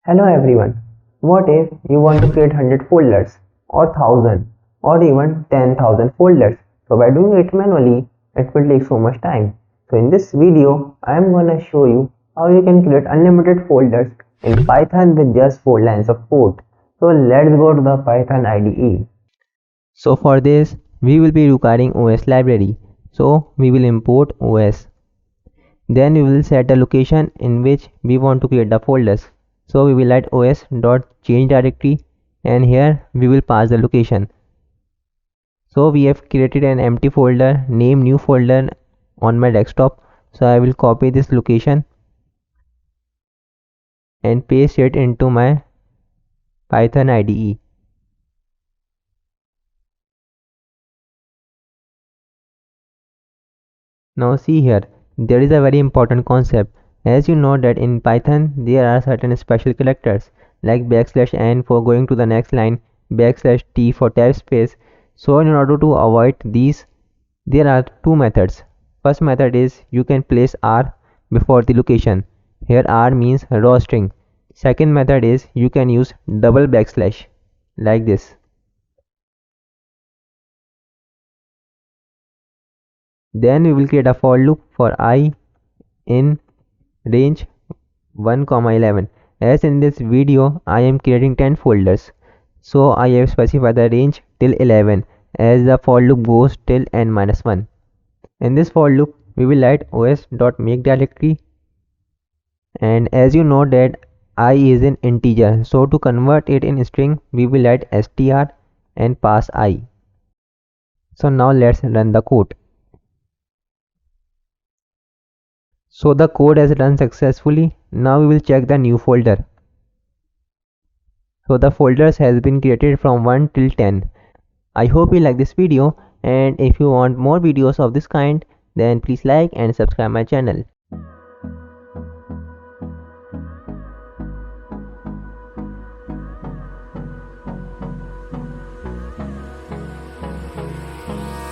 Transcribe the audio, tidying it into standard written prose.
Hello everyone. What if you want to create 100 folders or 1000 or even 10,000 folders? So by doing it manually, it will take so much time. So in this video, I am gonna show you how you can create unlimited folders in Python with just 4 lines of code. So let's go to the Python IDE. So for this, we will be requiring OS library. So we will import OS. Then we will set the location in which we want to create the folders. So we will write os.change directory and here we will pass the location. So we have created an empty folder, name new folder on my desktop. So I will copy this location and paste it into my Python IDE. Now see here, there is a very important concept. As you know that in Python there are certain special characters like \n for going to the next line, \t for tab space. So in order to avoid these, there are two methods. First method is you can place r before the location. Here r means raw string. Second method is you can use double backslash like this. Then we will create a for loop for I in range 1, 11. As in this video I am creating 10 folders. So I have specified the range till 11 as the for loop goes till n-1. In this for loop we will write os.make directory, and as you know that I is an integer, so to convert it in string we will write str and pass I. So now let's run the code. So the code has run successfully. Now we will check the new folder. So the folders has been created from 1 till 10. I hope you like this video, and if you want more videos of this kind, then please like and subscribe my channel.